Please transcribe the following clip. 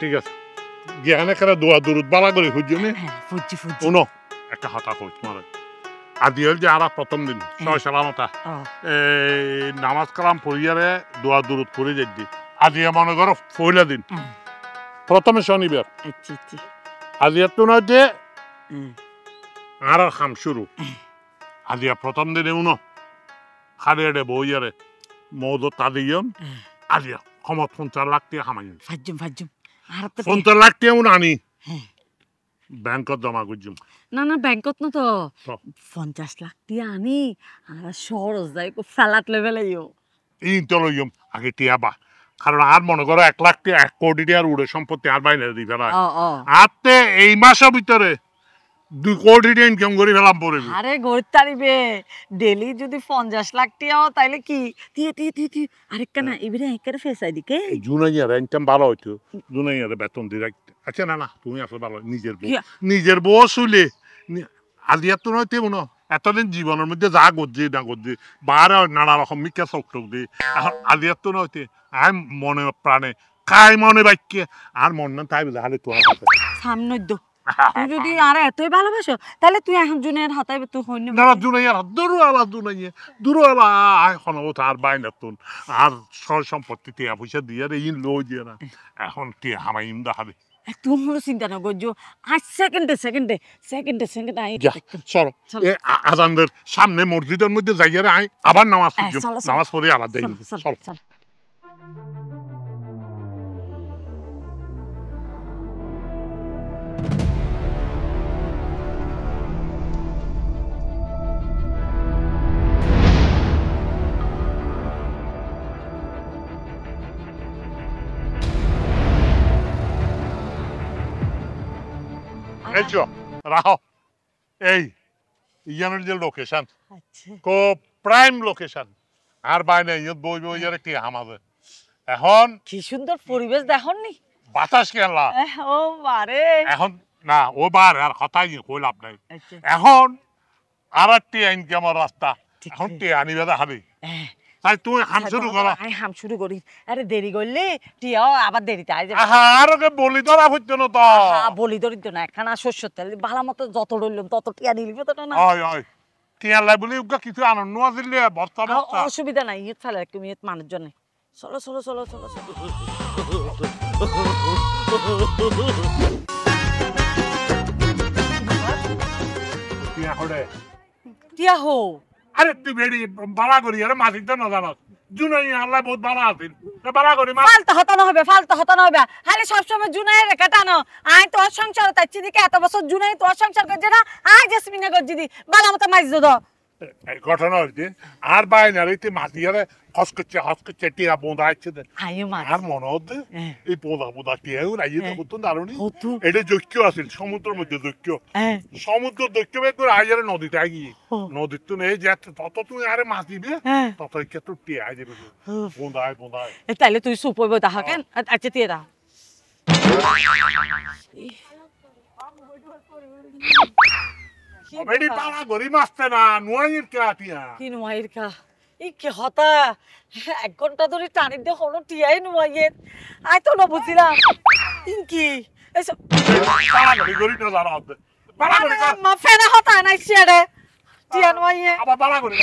ঠিক আছে জ্ঞানে করে দোয়া দুরুদ বালা করে খুঁজছি ফুজি উনো একটা হাতা কই তোমার আদি হল যে আরা প্রথম দিন ছয় সালামতা এই নামাজ কালাম পড়িয়ারে দোয়া দুরুদ পড়ে যাইদি আদি মনে করো পয়লা দিন প্রথমে শনিবার আদিয়া তো নয় যে আর খাম শুরু আদিয়া প্রথম দিনে উনো খাড়িয়ারে বইয়ারে মৌদ তাদিয়ম আদিয়া ক্ষমত 50 লাখ টাকা খামাই ফাজুম 50 লাখ টাকা উনো আনি ব্যাংকত জমা করছুম না ব্যাংকত না তো 50 লাখ টাকা আনি আর সহজ যাই ফেলাত লেভেলে ইন তো লইম আগে টিয়া বা কারণ আর মনে করো 1 লাখ টাকা 1 কোটি টাকার উড়ে সম্পত্তি আর বাইরে দি ফেলা আতে এই মাসের ভিতরে 2 কোটি টাকা ইনকাম করে ফেলাম পড়ে আরে গড়িত তারিবে ডেলি যদি 50 লাখ টাকা তাইলে কি তি আরেকটা না এবারে একারে ফেসাই দিকে জুনাইয়ার ইনকাম ভালো হইতো জুনাইয়ার বেতন দি রাখতে আচ্ছা না তুমি আসলে ভালো নিজের বউ শুলে আলিয়া তো নয় তেমন এতদিন জীবনের মধ্যে যা গজ্জি না গজ্জি বারে নানা রকম মিকা চকটক দি আলিয়া তো নয়তে আর মনে প্রাণে কাই মনে বাক্যে আর মন না তাই বুঝা হালে তোমার হাতে সামনে দো তুই যদি আর এতই ভালোবাসো তাহলে তুই এখন জুনিয়র হাতাইবে তুই হইনি না জুনিয়র দুরুয়ালা এখন আর বাইনা তুন আর সর সম্পত্তি টিয়া পয়সা দিয়ে ইন লই দিয়ে না এখন টিয়া হামাইম দেখাবে তুমি চিন্তা না করছো আজ সেকেন্ডে আই চলো আজানদের সামনে মসজিদের মধ্যে যাইয়ারে আই আবার নামাজ পড়ে আলাদা চল রাখো এই ইয়ানের যে লোকেশন কো প্রাইম লোকেশন আর বাইরে ইয়ত বই ইয়ারে কি আমাদের এখন কি সুন্দর পরিবেশ দেখুন নি বাতাস কেলা ও বারে এখন না ও বার আর কথাই কই লাভ নাই এখন আর একটি ইনকামের রাস্তা এখন টি আনিবে দেখাবি তাই তুই হাম শুরু কর আই হাম শুরু করি আরে দেরি করলে টিয়াও আবার দেরিতে আই যাবে আর ওকে বলি ধরা হইতো না তো বলি ধরিত না একখানা শস্য তেল ভালো মতো যত রইলাম তত টিয়া নিলিবে তো না ওই টিয়া লাই বলি উগা কিছু আনন্দ দিলে বস্তা অসুবিধা নাই ইয়ে ফেলে একটু মিনিট মানুষ জন্য চলো টিয়া হড়ে টিয়া হো আরে তুই বেড়ি বালা করি আরে মাসিক তো না জানাস জুনাই আল্লাহ বহুত বালা আছেন বালা করি ফালতু হতানো হবে হালে সব সময় জুনাই রেখা টানো আই তোর সংসার তাচ্ছি দিকে এত বছর জুনাই তোর সংসার করছে না আই জেসমিনে করছি দি বালা মতো মাইজ দো এই ঘটনা হচ্ছে আর বাইনারিতে মাটিয়ারে হসকচ্ছে টিয়া বোঁদা আছে আর মনে হচ্ছে এই বোঁদা টিয়াও রাইয়ে তো হতো দারুনি এটা যজ্ঞ আছে সমুদ্রের মধ্যে যজ্ঞ সমুদ্র যজ্ঞ বের করে আইয়ারে নদীতে গিয়ে নদীর তো নেই যে তত তুই আরে মাছ দিবে তত তো টিয়া যাবে বোঁদায় তাইলে তুই সুপ হইব তাহা কেন আচ্ছা টিয়া দাও বেডি পালা গরি মাছতে না নুয়াইর কা টিয়া কি নুয়াইর কা ই কি হতা 1 ঘন্টা ধরে টানি দে হলো টিয়াই নুয়াইর আই তো না বুঝিলাম কি এসো পালা গরি না জানা পালা গরি মা ফেনা হতা না ছেড়ে টিয়া নুয়াইর আবার পালা গরি